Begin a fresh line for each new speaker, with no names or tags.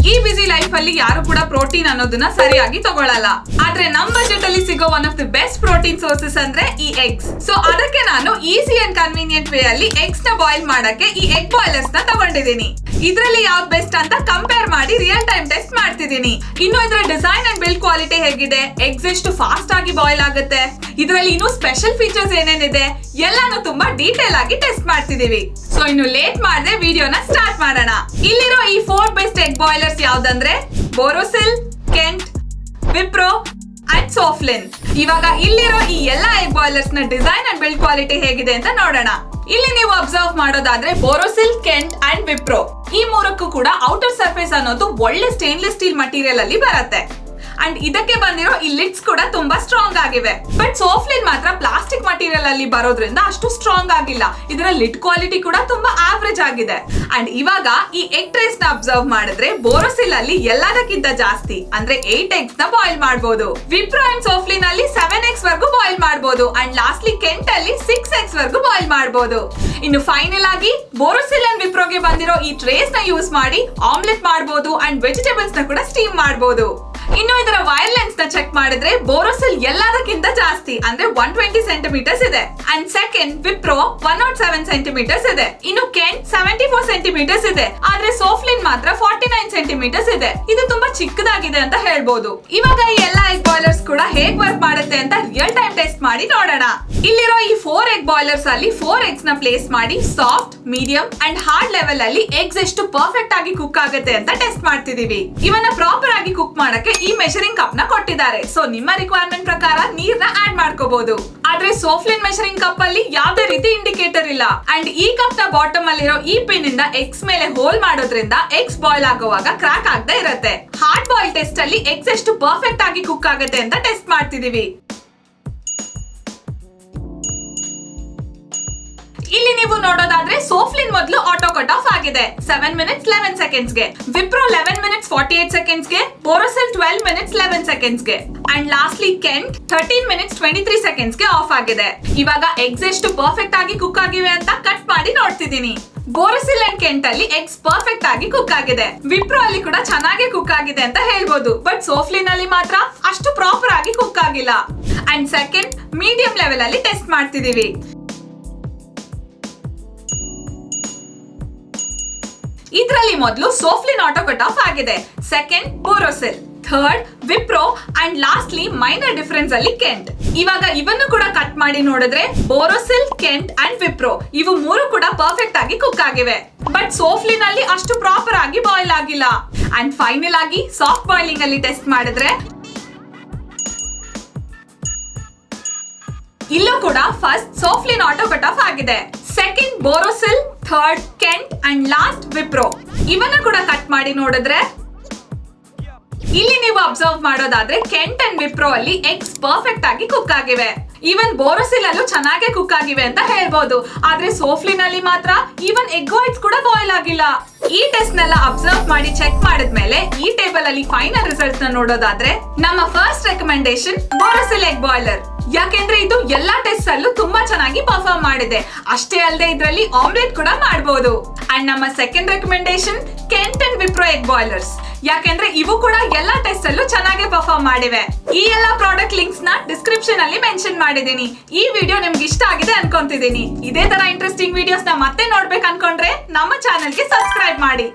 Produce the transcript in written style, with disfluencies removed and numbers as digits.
ಈ ಬಿಸಿ ಲೈಫ್ ಅಲ್ಲಿ ಯಾರು ಕೂಡ ಪ್ರೋಟೀನ್ ಅನ್ನೋದನ್ನ ಸರಿಯಾಗಿ ತಗೊಳ್ಳಲ್ಲ. ಆದ್ರೆ ನಮ್ ಬಜೆಟ್ ಅಲ್ಲಿ ಸಿಗೋ one of the best protein sources ಅಂದ್ರೆ ಈ ಎಗ್ಸ್. ಸೊ ಅದಕ್ಕೆ ನಾನು ಈಸಿ ಅಂಡ್ ಕನ್ವೀನಿಯಂಟ್ ವೇ ಅಲ್ಲಿ ಎಗ್ಸ್ ನ ಬಾಯ್ಲ್ ಮಾಡಕ್ಕೆ ಈ ಎಗ್ ಬಾಯ್ಲರ್ಸ್ ನ ತಗೊಂಡಿದ್ದೀನಿ. ಇದ್ರಲ್ಲಿ ಯಾವ್ದು ಬೆಸ್ಟ್ ಅಂತ ಕಂಪೇರ್ ಮಾಡಿ ರಿಯಲ್ ಟೈಮ್ ಟೆಸ್ಟ್ ಮಾಡ್ತಿದ್ದೀನಿ. ಇನ್ನು ಇದರ ಡಿಸೈನ್ ಅಂಡ್ ಬಿಲ್ಡ್ ಕ್ವಾಲಿಟಿ ಹೇಗಿದೆ, ಎಗ್ಸ್ ಎಷ್ಟು ಫಾಸ್ಟ್ ಆಗಿ ಬಾಯ್ಲ್ ಆಗುತ್ತೆ, ಇದರಲ್ಲಿ ಇನ್ನೂ ಸ್ಪೆಷಲ್ ಫೀಚರ್ಸ್ ಏನೇನಿದೆ ಎಲ್ಲಾನು ತುಂಬಾ ಡೀಟೇಲ್ ಆಗಿ ಟೆಸ್ಟ್ ಮಾಡ್ತಿದೀವಿ. ಸೊ ಇನ್ನು ಲೇಟ್ ಮಾಡದೆ ವಿಡಿಯೋನ ಸ್ಟಾರ್ಟ್ ಮಾಡೋಣ. ಇಲ್ಲಿರೋ ಈ 4 ಬೆಸ್ಟ್ ಎಗ್ ಬಾಯ್ಲರ್ಸ್ ಯಾವ್ದಂದ್ರೆ ಬೋರೋಸಿಲ್, ಕೆಂಟ್, ವಿಪ್ರೋ ಅಂಡ್ ಸೋಫ್ಲಿನ್. ಇವಾಗ ಇಲ್ಲಿರೋ ಈ ಎಲ್ಲಾ ಎಗ್ ಬಾಯ್ಲರ್ಸ್ ನ ಡಿಸೈನ್ ಅಂಡ್ ಬಿಲ್ಡ್ ಕ್ವಾಲಿಟಿ ಹೇಗಿದೆ ಅಂತ ನೋಡೋಣ. ಇಲ್ಲಿ ನೀವು ಅಬ್ಸರ್ವ್ ಮಾಡೋದಾದ್ರೆ ಬೋರೋಸಿಲ್, ಕೆಂಟ್ ಅಂಡ್ ವಿಪ್ರೋ ಈ ಮೂರಕ್ಕೂ ಕೂಡ ಔಟರ್ ಸರ್ಫೇಸ್ ಅನ್ನೋದು ಒಳ್ಳೆ ಸ್ಟೇನ್ಲೆಸ್ ಸ್ಟೀಲ್ ಮಟೀರಿಯಲ್ ಅಲ್ಲಿ ಬರುತ್ತೆ. ಅಂಡ್ ಇದಕ್ಕೆ ಬಂದಿರೋ ಈ ಲಿಡ್ಸ್ ಕೂಡ ತುಂಬಾ ಸ್ಟ್ರಾಂಗ್ ಆಗಿವೆ. ಬಟ್ ಸೋಫ್ಲಿನ್ ಮಾತ್ರ ಪ್ಲಾಸ್ಟಿಕ್ ಮಟೀರಿಯಲ್ ಅಲ್ಲಿ ಬರೋದ್ರಿಂದ ಅಷ್ಟು ಸ್ಟ್ರಾಂಗ್ ಆಗಿಲ್ಲ. ಇದರ ಲಿಡ್ ಕ್ವಾಲಿಟಿ ಕೂಡ ತುಂಬಾ ಆವರೇಜ್ ಆಗಿದೆ. ಅಂಡ್ ಇವಾಗ ಈ ಎಗ್ ಟ್ರೇಸ್ ನ ಅಬ್ಸರ್ವ್ ಮಾಡಿದ್ರೆ ಬೋರೋಸಿಲ್ ಅಲ್ಲಿ ಎಲ್ಲದಕ್ಕಿಂತ ಜಾಸ್ತಿ ಅಂದ್ರೆ 8 ಎಗ್ಸ್ ನ ಬಾಯ್ಲ್ ಮಾಡಬಹುದು. ವಿಪ್ರೋ ಅಂಡ್ ಸೋಫ್ಲಿನ್ ಅಲ್ಲಿ 7 ಎಗ್ಸ್ ವರ್ಗೂ ಬಾಯ್ಲ್ ಮಾಡಬಹುದು. ಅಂಡ್ ಲಾಸ್ಟ್ಲಿ ಕೆಂಟ್ ಅಲ್ಲಿ 6 ಎಗ್ಸ್ ವರ್ಗೂ ಬಾಯ್ಲ್ ಮಾಡಬಹುದು. ಇನ್ನು ಫೈನಲ್ ಆಗಿ ಬೋರೋಸಿಲ್ ಅಂಡ್ ವಿಪ್ರೋಗೆ ಬಂದಿರೋ ಈ ಟ್ರೇಸ್ ನ ಯೂಸ್ ಮಾಡಿ ಆಮ್ಲೆಟ್ ಮಾಡಬಹುದು ಅಂಡ್ ವೆಜಿಟೇಬಲ್ಸ್ ನ ಕೂಡ ಸ್ಟೀಮ್ ಮಾಡಬಹುದು. ಇನ್ನು ಇದರ ವೈರ್ ಲೆಂತ್ ನ ಚೆಕ್ ಮಾಡಿದ್ರೆ ಬೋರೋಸಿಲ್ ಎಲ್ಲದಕ್ಕಿಂತ ಜಾಸ್ತಿ ಅಂದ್ರೆ 120 ಸೆಂಟಿಮೀಟರ್ಸ್ ಇದೆ. ಅಂಡ್ ಸೆಕೆಂಡ್ ವಿಪ್ರೋ 107 ಸೆಂಟಿಮೀಟರ್ಸ್ ಇದೆ. ಇನ್ನು ಕೆಂಟ್ 74 ಸೆಂಟಿಮೀಟರ್ಸ್ ಇದೆ. ಆದ್ರೆ ಸೋಫ್ಲಿನ್ ಮಾತ್ರ 49 ಸೆಂಟಿಮೀಟರ್ಸ್ ಇದೆ. ಇದು ತುಂಬಾ ಚಿಕ್ಕದಾಗಿದೆ ಅಂತ ಹೇಳ್ಬೋದು. ಇವಾಗ ಈ ಎಲ್ಲಾ ಎಗ್ ಬಾಯ್ಲರ್ಸ್ ಕೂಡ ಹೇಗ್ ವರ್ಕ್ ಮಾಡುತ್ತೆ ಅಂತ ರಿಯಲ್ ಟೈಮ್ ಟೆಸ್ಟ್ ಮಾಡಿ ನೋಡೋಣ. ಇಲ್ಲಿರೋ ಈ 4 ಎಗ್ ಬಾಯ್ಲರ್ಸ್ ಅಲ್ಲಿ 4 ಎಗ್ಸ್ ನ ಪ್ಲೇಸ್ ಮಾಡಿ soft, medium and hard level ಅಲ್ಲಿ ಎಗ್ಸ್ ಎಷ್ಟು ಪರ್ಫೆಕ್ಟ್ ಆಗಿ ಕುಕ್ ಆಗುತ್ತೆ ಅಂತ ಟೆಸ್ಟ್ ಮಾಡ್ತಿದೀವಿ. ಇವನ್ನ ಪ್ರಾಪರ್ ಆಗಿ ಕುಕ್ ಮಾಡಕ್ಕೆ ಈ ಮೆಷರಿಂಗ್ ಕಪ್ ನ ಕೊಟ್ಟಿದ್ದಾರೆ. ಸೊ ನಿಮ್ಮ ರಿಕ್ವೈರ್ಮೆಂಟ್ ಪ್ರಕಾರ ನೀರ್ನ ಆಡ್ ಮಾಡ್ಕೋಬಹುದು. ಆದ್ರೆ ಸೋಫ್ಲಿನ್ ಮೆಷರಿಂಗ್ ಕಪ್ ಅಲ್ಲಿ ಯಾವುದೇ ರೀತಿ ಇಂಡಿಕೇಟರ್ ಇಲ್ಲ. ಅಂಡ್ ಈ ಕಪ್ ನ ಬಾಟಮ್ ಅಲ್ಲಿರೋ ಈ ಪಿನ್ ಇಂದ ಎಗ್ಸ್ ಮೇಲೆ ಹೋಲ್ ಮಾಡೋದ್ರಿಂದ ಎಗ್ಸ್ ಬಾಯ್ಲ್ ಆಗುವಾಗ ಕ್ರಾಕ್ ಆಗದೆ ಇರುತ್ತೆ. ಹಾರ್ಡ್ ಬಾಯ್ಲ್ ಟೆಸ್ಟ್ ಅಲ್ಲಿ ಎಗ್ಸ್ ಎಷ್ಟು ಪರ್ಫೆಕ್ಟ್ ಆಗಿ ಕುಕ್ ಆಗುತ್ತೆ ಅಂತ ಟೆಸ್ಟ್ ಮಾಡ್ತಿದೀವಿ. ಇಲ್ಲಿ ನೀವು ನೋಡೋದಾದ್ರೆ ಸೋಫ್ಲಿನ್ ಮೊದಲು ಆಟೋ ಕಟ್ ಆಫ್ ಆಗಿದೆ 7 ಮಿನಿಟ್ಸ್ 11 ಸೆಕೆಂಡ್ಸ್ ಗೆ, ವಿಪ್ರೋ 11 ಮಿನಿಟ್ಸ್ 48 ಸೆಕೆಂಡ್ಸ್ ಗೆ, ಬೋರೋಸಿಲ್ 12 ಮಿನಿಟ್ಸ್ 11 ಸೆಕೆಂಡ್ಸ್ ಗೆ and lastly Kent 13 minutes 23 seconds ಗೆ ಆಫ್ ಆಗಿದೆ. ಇವಾಗ ಎಗ್ಸ್ ಎಷ್ಟು ಪರ್ಫೆಕ್ಟ್ ಆಗಿ ಕುಕ್ ಆಗಿವೆ ಅಂತ ಕಟ್ ಮಾಡಿ ನೋಡ್ತಿದ್ದೀನಿ. ಬೋರೋಸಿಲ್ ಅಂಡ್ ಕೆಂಟ್ ಅಲ್ಲಿ ಎಗ್ಸ್ ಪರ್ಫೆಕ್ಟ್ ಆಗಿ ಕುಕ್ ಆಗಿದೆ. ವಿಪ್ರೋ ಅಲ್ಲಿ ಕೂಡ ಚೆನ್ನಾಗಿ ಕುಕ್ ಆಗಿದೆ ಅಂತ ಹೇಳ್ಬೋದು. ಬಟ್ ಸೋಫ್ಲಿನ್ ಅಲ್ಲಿ ಮಾತ್ರ ಅಷ್ಟು ಪ್ರಾಪರ್ ಆಗಿ ಕುಕ್ ಆಗಿಲ್ಲ. ಅಂಡ್ ಸೆಕೆಂಡ್ ಮೀಡಿಯಂ ಲೆವೆಲ್ ಅಲ್ಲಿ ಟೆಸ್ಟ್ ಮಾಡ್ತಿದೀವಿ. ಇದರಲ್ಲಿ ಮೊದಲು ಸೋಫ್ಲಿನ್ ಆಟೋ ಕಟ್ ಆಫ್ ಆಗಿದೆ, second Borosil, third Wipro and lastly minor difference ಅಲ್ಲಿ ಕೆಂಟ್. ಇವಾಗ ಇವನ್ನು ಕೂಡ ಕಟ್ ಮಾಡಿ ನೋಡಿದ್ರೆ ಬೋರೋಸಿಲ್, ಕೆಂಟ್ ಅಂಡ್ ವಿಪ್ರೋ ಇವು ಮೂರು ಕೂಡ ಪರ್ಫೆಕ್ಟ್ ಆಗಿ ಕುಕ್ ಆಗಿವೆ. ಬಟ್ ಸೋಫ್ಲಿನ್ ಅಲ್ಲಿ ಅಷ್ಟು ಪ್ರಾಪರ್ ಆಗಿ ಬಾಯ್ಲ್ ಆಗಿಲ್ಲ. ಅಂಡ್ ಫೈನಲ್ ಆಗಿ ಸಾಫ್ಟ್ ಬಾಯ್ಲಿಂಗ್ ಅಲ್ಲಿ ಟೆಸ್ಟ್ ಮಾಡಿದ್ರೆ ಇಲ್ಲೂ ಕೂಡ ಫಸ್ಟ್ ಸೋಫ್ಲಿನ್ ಆಟೋ ಕಟ್ ಆಫ್ ಆಗಿದೆ, second Borosil, third Kent and last Wipro ಇವನ್ನ ಕೂಡ ಕಟ್ ಮಾಡಿ ನೋಡಿದ್ರೆ ಇಲ್ಲಿ ನೀವು ಅಬ್ಸರ್ವ್ ಮಾಡೋದಾದ್ರೆ ಕೆಂಟ್ ಅಂಡ್ ವಿಪ್ರೋ ಅಲ್ಲಿ ಎಗ್ಸ್ ಪರ್ಫೆಕ್ಟ್ ಆಗಿ ಕುಕ್ ಆಗಿವೆ. ಈವನ್ ಬೋರೋಸಿಲ್ ಅಲ್ಲೂ ಚೆನ್ನಾಗಿ ಕುಕ್ ಆಗಿವೆ ಅಂತ ಹೇಳ್ಬೋದು. ಆದ್ರೆ ಸೋಫ್ಲಿನ್ ಅಲ್ಲಿ ಮಾತ್ರ ಈವನ್ ಎಗ್ ವೈಟ್ಸ್ ಕೂಡ ಬಾಯ್ಲ್ ಆಗಿಲ್ಲ. ಈ ಟೆಸ್ಟ್ ನೆಲ್ಲ ಅಬ್ಸರ್ವ್ ಮಾಡಿ ಚೆಕ್ ಮಾಡಿದ್ಮೇಲೆ ಈ ಟೇಬಲ್ ಅಲ್ಲಿ ಫೈನಲ್ ರಿಸಲ್ಟ್ಸ್ ನ ನೋಡೋದಾದ್ರೆ ನಮ್ಮ first recommendation Borosil egg boiler. ಯಾಕೆಂದ್ರೆ ಇದು ಎಲ್ಲಾ ಟೆಸ್ಟ್ ಅಲ್ಲೂ ತುಂಬಾ ಚೆನ್ನಾಗಿ ಪರ್ಫಾರ್ಮ್ ಮಾಡಿದೆ. ಅಷ್ಟೇ ಅಲ್ಲದೆ ಇದರಲ್ಲಿ ಆಮ್ಲೆಟ್ ಕೂಡ ಮಾಡಬಹುದು. ಅಂಡ್ ನಮ್ಮ second recommendation Kent and Wipro egg boilers. ಯಾಕೆಂದ್ರೆ ಇವು ಕೂಡ ಎಲ್ಲಾ ಟೆಸ್ಟ್ ಅಲ್ಲೂ ಚೆನ್ನಾಗಿ ಪರ್ಫಾರ್ಮ್ ಮಾಡಿವೆ. ಈ ಎಲ್ಲಾ ಪ್ರಾಡಕ್ಟ್ ಲಿಂಕ್ಸ್ ನ ಡಿಸ್ಕ್ರಿಪ್ಷನ್ ಅಲ್ಲಿ ಮೆನ್ಷನ್ ಮಾಡಿದೀನಿ. ಈ ವಿಡಿಯೋ ನಿಮ್ಗೆ ಇಷ್ಟ ಆಗಿದೆ ಅನ್ಕೊಂತಿದೀನಿ. ಇದೇ ತರ ಇಂಟ್ರೆಸ್ಟಿಂಗ್ ವಿಡಿಯೋಸ್ ನ ಮತ್ತೆ ನೋಡ್ಬೇಕು ಅನ್ಕೊಂಡ್ರೆ ನಮ್ಮ ಚಾನೆಲ್ ಗೆ ಸಬ್ಸ್ಕ್ರೈಬ್ ಮಾಡಿ.